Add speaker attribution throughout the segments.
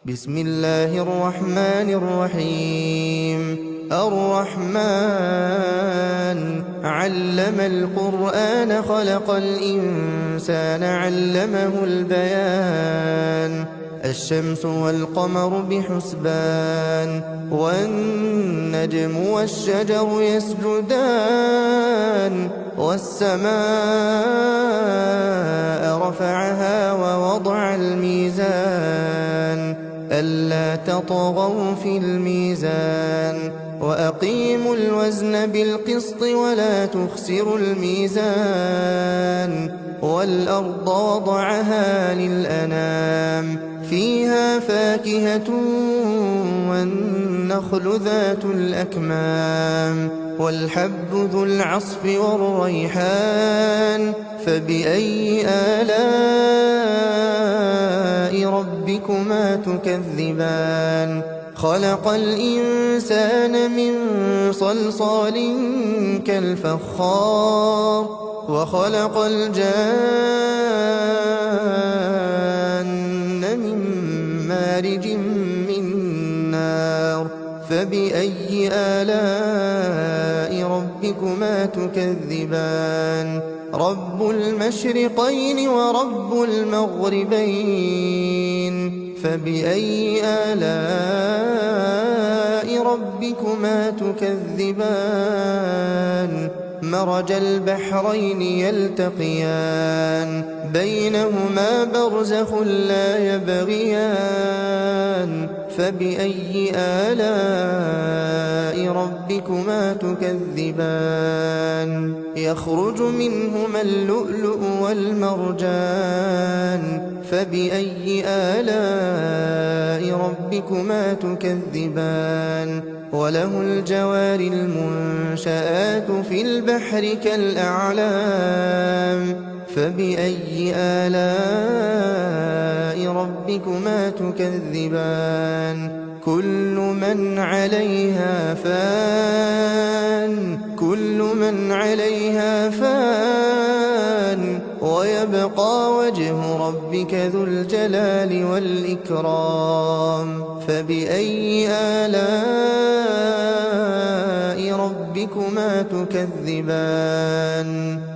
Speaker 1: بسم الله الرحمن الرحيم. الرحمن علم القرآن خلق الإنسان علمه البيان. الشمس والقمر بحسبان والنجم والشجر يسجدان والسماء رفعها ووضع الميزان ألا تطغوا في الميزان وأقيموا الوزن بالقسط ولا تخسروا الميزان والأرض وضعها للأنام فيها فاكهة والنخل ذات الأكمام والحب ذو العصف والريحان فبأي آلاء ربكما تكذبان خلق الإنسان من صلصال كالفخار وخلق الجان من مارج من نار فبأي آلاء ربكما تكذبان رب المشرقين ورب المغربين فبأي آلاء ربكما تكذبان مرج البحرين يلتقيان بينهما برزخ لا يبغيان فبأي آلاء ربكما تكذبان يخرج منهما اللؤلؤ والمرجان فبأي آلاء ربكما تكذبان وله الجوار المنشآت في البحر كالأعلام فبأي آلاء ربكما تكذبان كل من عليها فان ويبقى وجه ربك ذو الجلال والإكرام فبأي آلاء ربكما تكذبان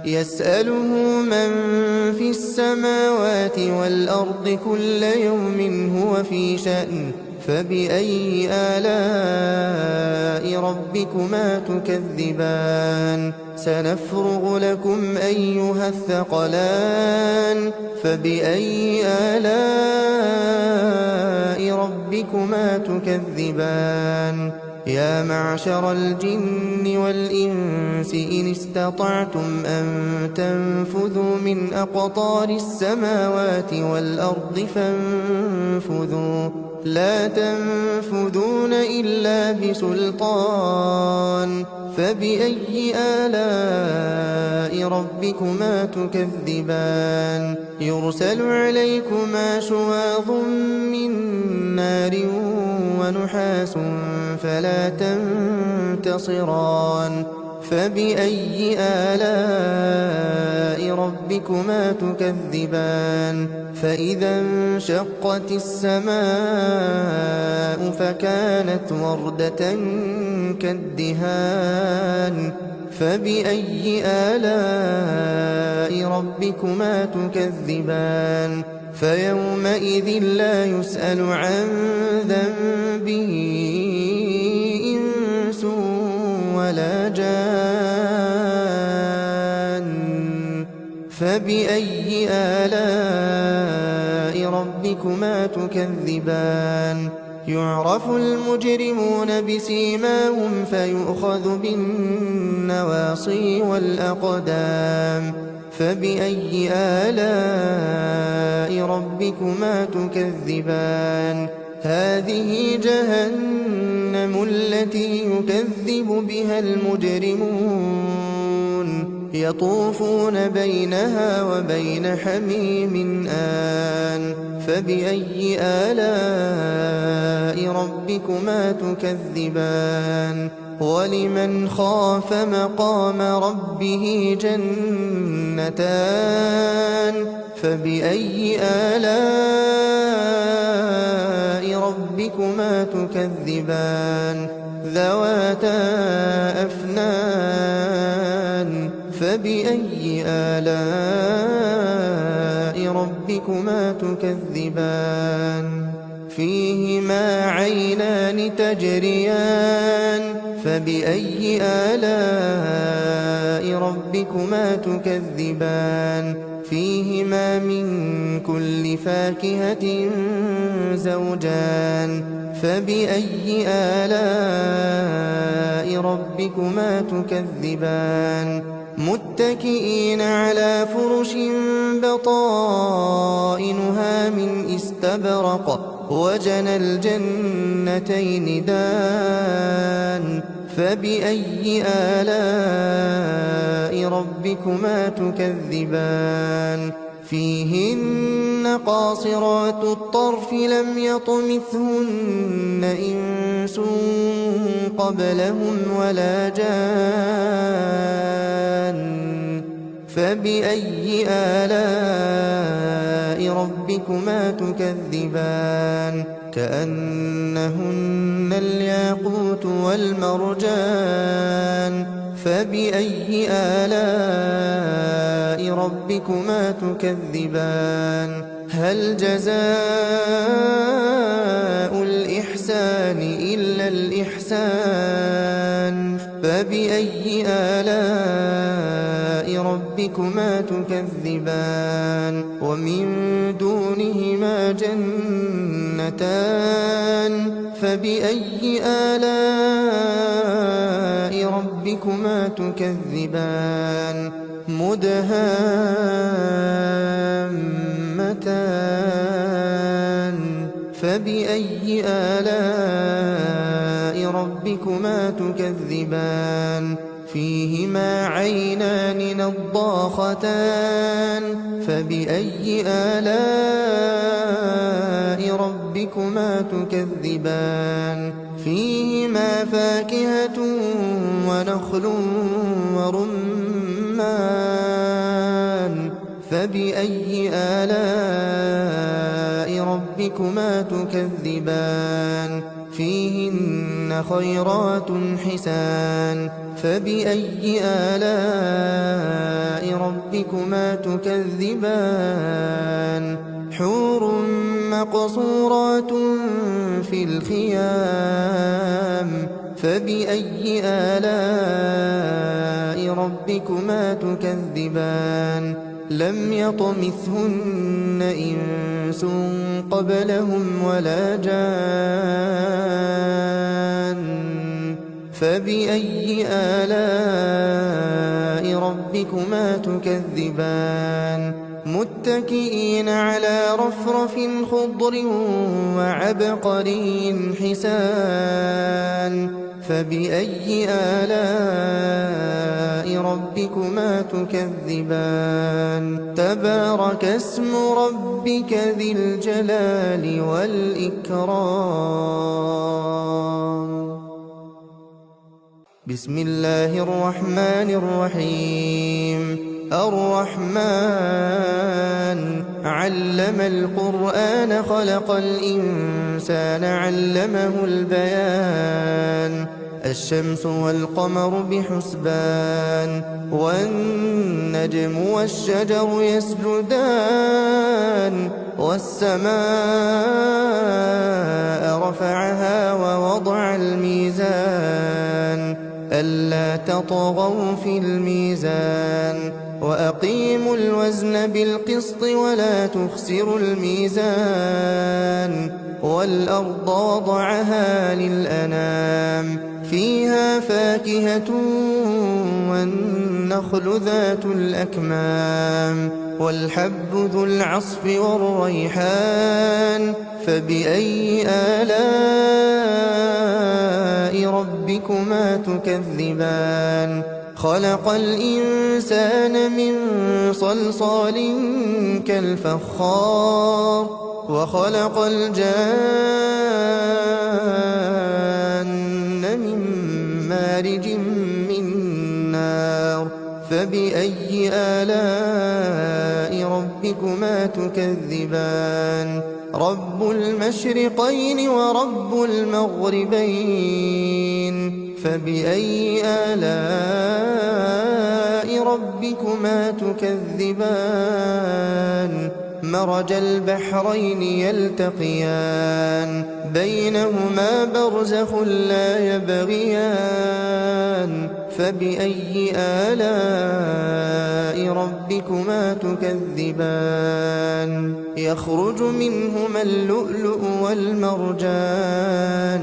Speaker 1: يسأله من في السماوات والأرض كل يوم هو في شأن فبأي آلاء ربكما تكذبان سنفرغ لكم أيها الثقلان فبأي آلاء ربكما تكذبان يا معشر الجن والإنس إن استطعتم أن تنفذوا من أقطار السماوات والأرض فانفذوا لا تنفذون إلا بسلطان فبأي آلاء ربكما تكذبان يرسل عليكما شواظ من نار ونحاس فلا تنتصران فبأي آلاء ربكما تكذبان فإذا انشقت السماء فكانت وردة كالدهان فبأي آلاء ربكما تكذبان فيومئذ لا يسأل عن ذنبه إنس ولا جان فبأي آلاء ربكما تكذبان يعرف المجرمون بسيماهم فيؤخذ بالنواصي والأقدام فبأي آلاء ربكما تكذبان هذه جهنم التي يكذب بها المجرمون يطوفون بينها وبين حميم آن فبأي آلاء ربكما تكذبان ولمن خاف مقام ربه جنتان فبأي آلاء ربكما تكذبان ذواتا أفنان فبأي آلاء ربكما تكذبان فيهما عينان تجريان فبأي آلاء ربكما تكذبان فيهما من كل فاكهة زوجان فبأي آلاء ربكما تكذبان متكئين على فرش بطائنها من استبرق وجنى الجنتين دان فبأي آلاء ربكما تكذبان فيهن قاصرات الطرف لم يطمثهن إنس قبلهم ولا جان فبأي آلاء ربكما تكذبان كأنهن الياقوت والمرجان فبأي آلاء ربكما تكذبان هل جزاء الإحسان إلا الإحسان فبأي آلاء ربكما تكذبان ومن دونهما جنتان فبأي آلاء ربكما تكذبان مدهامتان فبأي آلاء ربكما تكذبان فيهما عينان نضاختان فبأي آلاء ربكما تكذبان فيهما فاكهة ونخل ورمان فبأي آلاء ربكما تكذبان فيهن خيرات حسان فبأي آلاء ربكما تكذبان حور مقصورات في الخيام فبأي آلاء ربكما تكذبان لم يطمثهن إنس قبلهم ولا جان فبأي آلاء ربكما تكذبان متكئين على رفرف خضر وعبقري حسان فبأي آلاء ربكما تكذبان تبارك اسم ربك ذي الجلال والإكرام بسم الله الرحمن الرحيم الرحمن علم القرآن خلق الإنسان علمه البيان الشمس والقمر بحسبان والنجم والشجر يسجدان والسماء رفعها ووضع الميزان ألا تطغوا في الميزان وأقيموا الوزن بالقسط ولا تخسروا الميزان والأرض وضعها للأنام فيها فاكهة والنخل ذات الأكمام والحب ذو العصف والريحان فبأي آلاء ربكما تكذبان خلق الإنسان من صلصال كالفخار وخلق الجان من مارج من نار فبأي آلاء ربكما تكذبان رب المشرقين ورب المغربين فبأي آلاء ربكما تكذبان مرج البحرين يلتقيان بينهما برزخ لا يبغيان فبأي آلاء ربكما تكذبان يخرج منهما اللؤلؤ والمرجان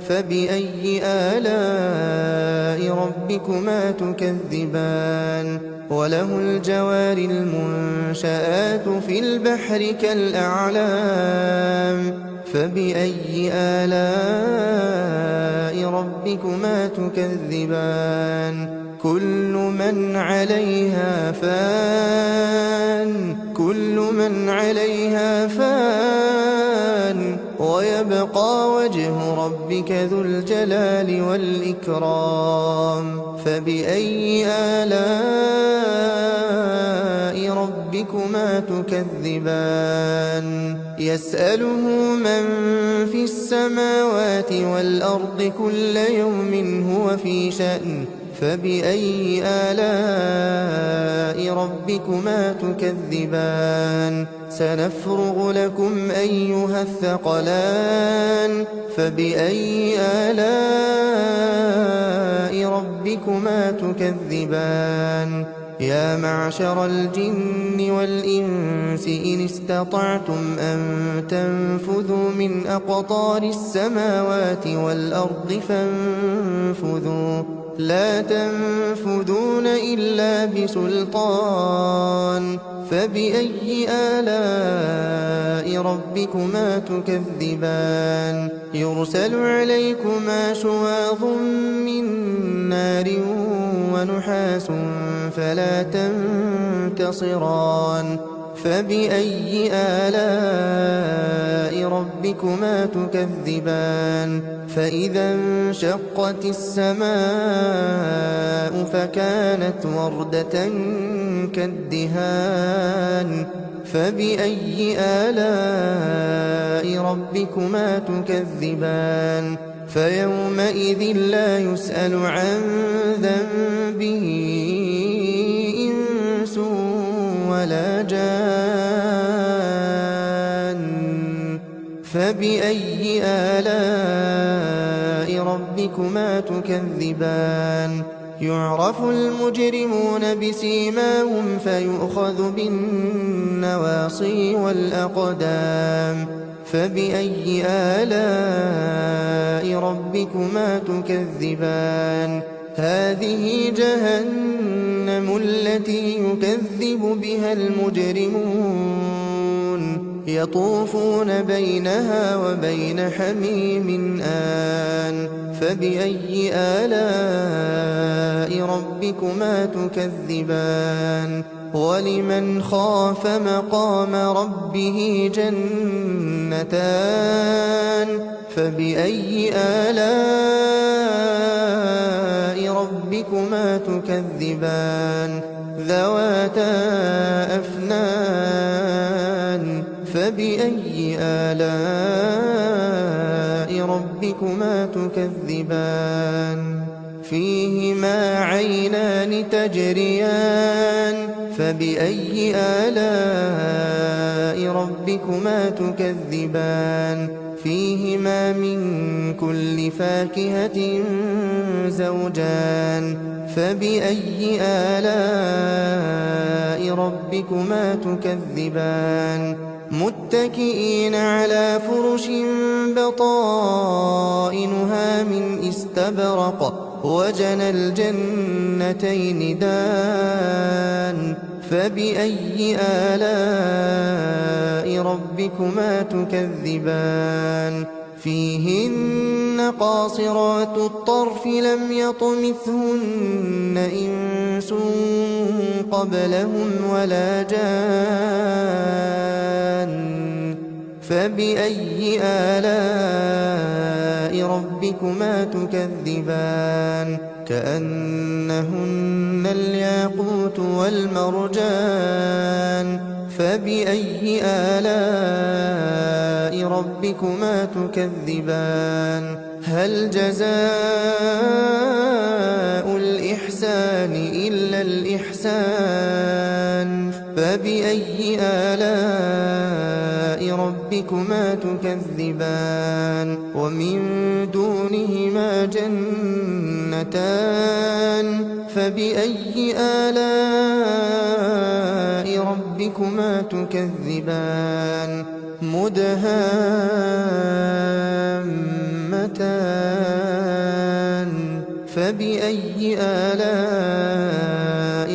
Speaker 1: فبأي آلاء ربكما تكذبان وله الجوار المنشآت في البحر كالأعلام فبأي آلاء ربكما تكذبان كل من عليها فان ويبقى وجه ربك ذو الجلال والإكرام فبأي آلاء ربكما تكذبان يسأله من في السماوات والأرض كل يوم هو في شأن فبأي آلاء ربكما تكذبان سنفرغ لكم أيها الثقلان فبأي آلاء ربكما تكذبان يا معشر الجن والإنس إن استطعتم أن تنفذوا من أقطار السماوات والأرض فانفذوا لا تنفذون إلا بسلطان فبأي آلاء ربكما تكذبان يرسل عليكما شواظ من نار ونحاس فلا تنتصران فبأي آلاء ربكما تكذبان فإذا انشقت السماء فكانت وردة كالدهان فبأي آلاء ربكما تكذبان فيومئذ لا يسأل عن ذنبه إنس ولا جان فبأي آلاء ربكما تكذبان يعرف المجرمون بسيماهم فيؤخذ بالنواصي والأقدام فبأي آلاء ربكما تكذبان هذه جهنم التي يكذب بها المجرمون يطوفون بينها وبين حميم آن فبأي آلاء ربكما تكذبان ولمن خاف مقام ربه جنتان فبأي آلاء ربكما تكذبان ذواتا أفنان فبأي آلاء ربكما تكذبان فيهما عينان تجريان فبأي آلاء ربكما تكذبان فيهما من كل فاكهة زوجان فبأي آلاء ربكما تكذبان متكئين على فرش بطائنها من استبرق وجنى الجنتين دان فبأي آلاء ربكما تكذبان فيهن قاصرات الطرف لم يطمثهن إنس قبلهم ولا جان فبأي آلاء ربكما تكذبان كأنهن الياقوت والمرجان فبأي آلاء ربكما تكذبان هل جزاء الإحسان إلا الإحسان فبأي آلاء ربكما تكذبان ومن دونهما جنتان فبأي آلاء ربكما تكذبان مدهامتان فبأي آلاء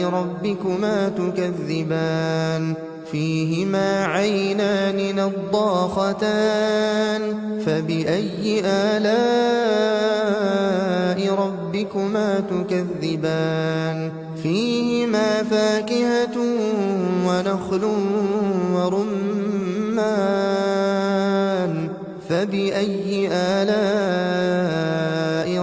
Speaker 1: ربكما تكذبان فيهما عينان نضاختان فبأي آلاء ربكما تكذبان فيهما فاكهة ونخل ورمان فبأي آلاء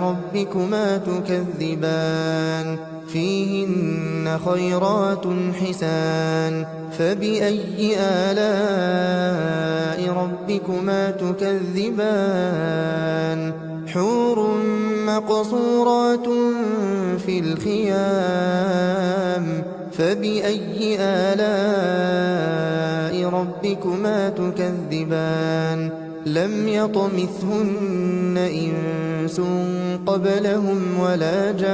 Speaker 1: ربكما تكذبان فيهن خيرات حسان فبأي آلاء ربكما تكذبان حور مقصورات في الخيام فبأي آلاء ربكما تكذبان لم يطمثهن إنس قبلهم ولا جان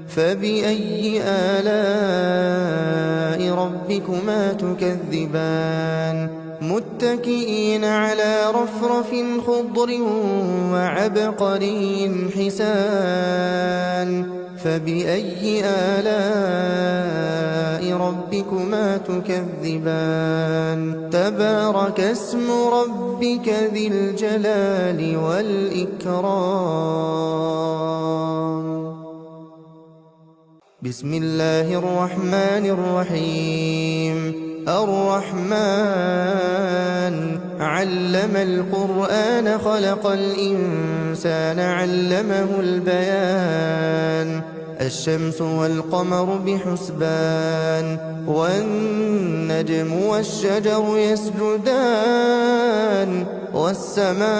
Speaker 1: فبأي آلاء ربكما تكذبان متكئين على رفرف خضر وعبقري حسان فبأي آلاء ربكما تكذبان تبارك اسم ربك ذي الجلال والإكرام بسم الله الرحمن الرحيم الرحمن علم القرآن خلق الإنسان علمه البيان الشمس والقمر بحسبان والنجم والشجر يسجدان والسماء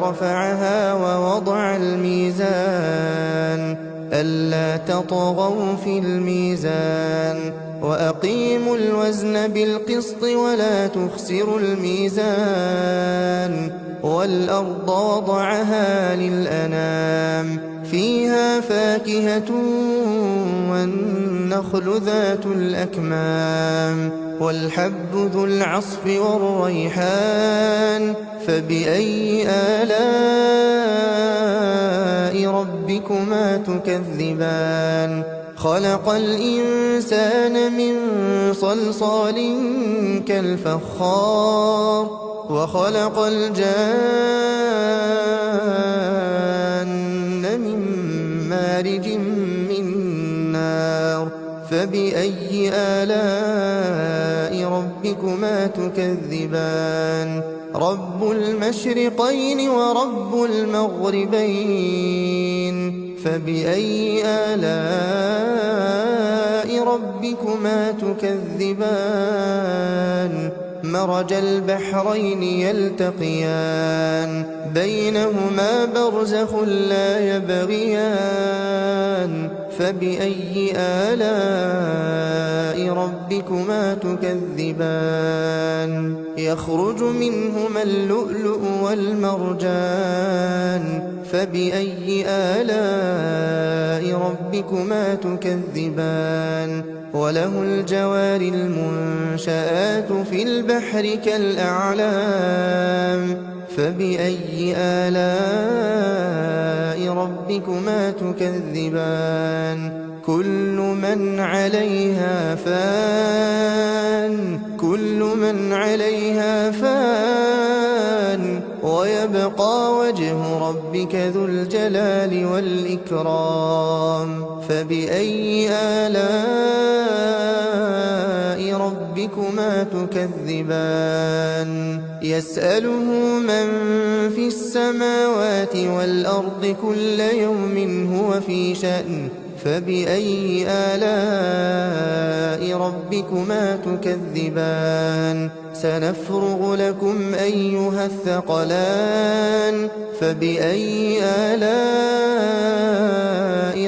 Speaker 1: رفعها ووضع الميزان ألا تطغوا في الميزان وأقيموا الوزن بالقسط ولا تخسروا الميزان والأرض وضعها للأنام فيها فاكهة والنخل ذات الأكمام والحب ذو العصف والريحان فبأي آلاء ربكما تكذبان خلق الإنسان من صلصال كالفخار وخلق الجان من مارج من نار فبأي آلاء ربكما تكذبان رب المشرقين ورب المغربين فبأي آلاء ربكما تكذبان مرج البحرين يلتقيان بينهما برزخ لا يبغيان فبأي آلاء ربكما تكذبان يخرج منهما اللؤلؤ والمرجان فبأي آلاء ربكما تكذبان وله الجوار المنشآت في البحر كالأعلام فبأي آلاء ربكما تكذبان كل من عليها فان ويبقى وجه ربك ذو الجلال والإكرام فبأي آلاء ربكما تكذبان يسأله من في السماوات والأرض كل يوم هو في شأن فبأي آلاء ربكما تكذبان سنفرغ لكم أيها الثقلان فبأي آلاء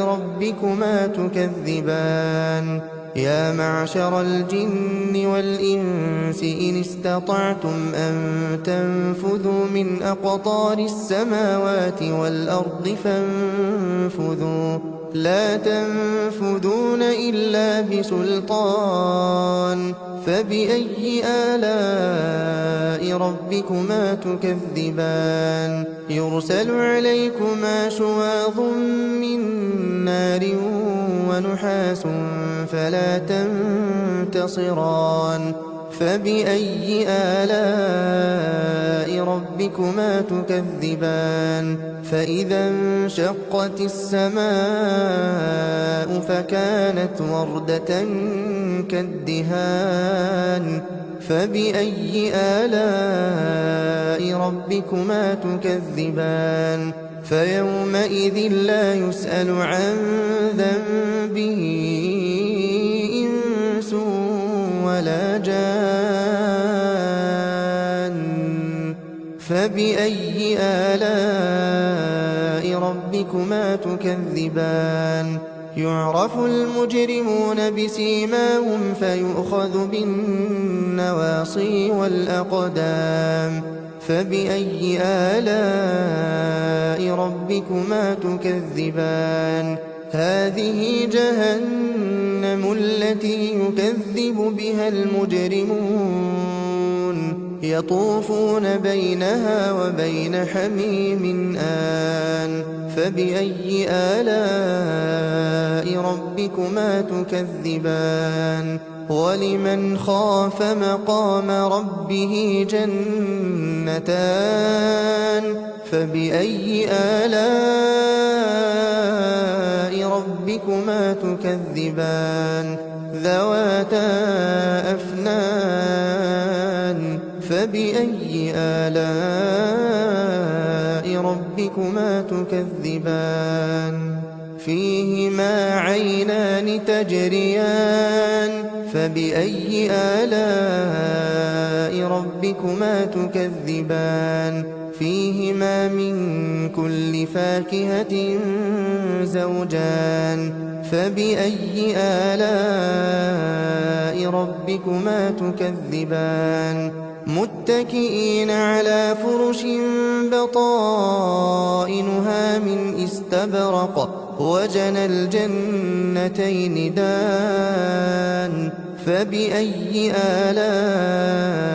Speaker 1: ربكما تكذبان يا معشر الجن والإنس إن استطعتم أن تنفذوا من أقطار السماوات والأرض فانفذوا لا تنفذون إلا بسلطان فبأي آلاء ربكما تكذبان يرسل عليكما شواظ من نار ونحاس فلا تنتصران فبأي آلاء ربكما تكذبان فإذا انشقت السماء فكانت وردة كالدهان فبأي آلاء ربكما تكذبان فيومئذ لا يسأل عن ذنبه إنس ولا جان فبأي آلاء ربكما تكذبان يعرف المجرمون بسيماهم فيؤخذ بالنواصي والأقدام فبأي آلاء ربكما تكذبان هذه جهنم التي يكذب بها المجرمون يطوفون بينها وبين حميم آن فبأي آلاء ربكما تكذبان ولمن خاف مقام ربه جنتان فبأي آلاء ربكما تكذبان ذواتا أفنان فبأي آلاء ربكما تكذبان فيهما عينان تجريان فبأي آلاء ربكما تكذبان فيهما من كل فاكهة زوجان فبأي آلاء ربكما تكذبان متكئين على فرش بطائنها من استبرق وجنى الجنتين دان فبأي آلاء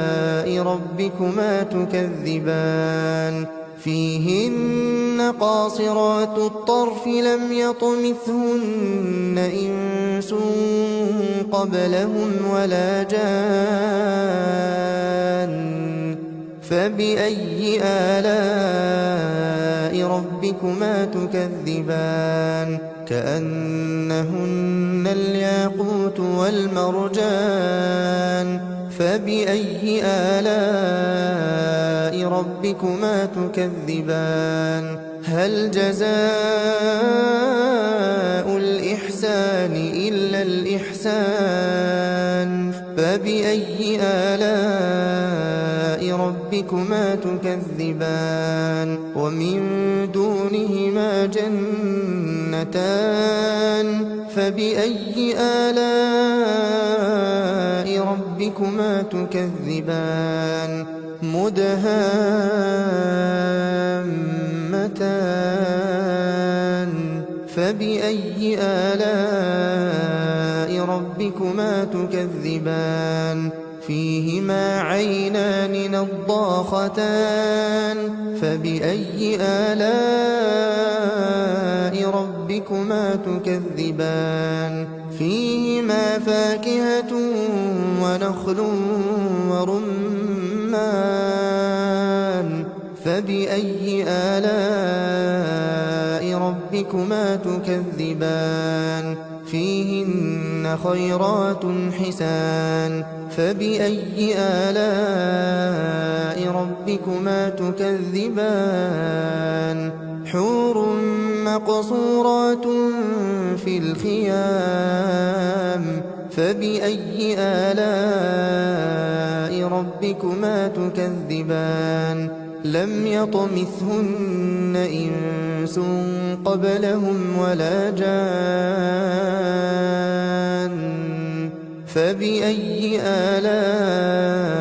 Speaker 1: ربكما تكذبان فيهن قاصرات الطرف لم يطمثهن إنس قبلهم ولا جان فبأي آلاء ربكما تكذبان كأنهن الياقوت والمرجان فبأي آلاء ربكما تكذبان هل جزاء الإحسان إلا الإحسان فبأي آلاء ربكما تكذبان ومن دونهما جنتان فبأي آلاء ربكما تكذبان مدهامتان فبأي آلاء ربكما تكذبان فيهما عينان نضاختان فبأي آلاء ربكما تكذبان فيهما فاكهة ونخل ورمان فبأي آلاء ربكما تكذبان فيهن خيرات حسان فبأي آلاء ربكما تكذبان حور مقصورات في الخيام فبأي آلاء ربكما تكذبان لم يطمثهن إنس قبلهم ولا جان فبأي آلاء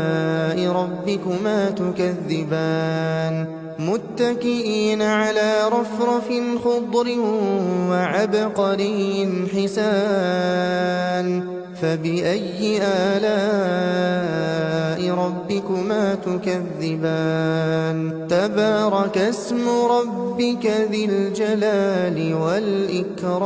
Speaker 1: ربكما تكذبان متكئين على رفرف خضر وعبقري حسان فبأي آلاء ربكما تكذبان تبارك اسم ربك ذي الجلال والإكرام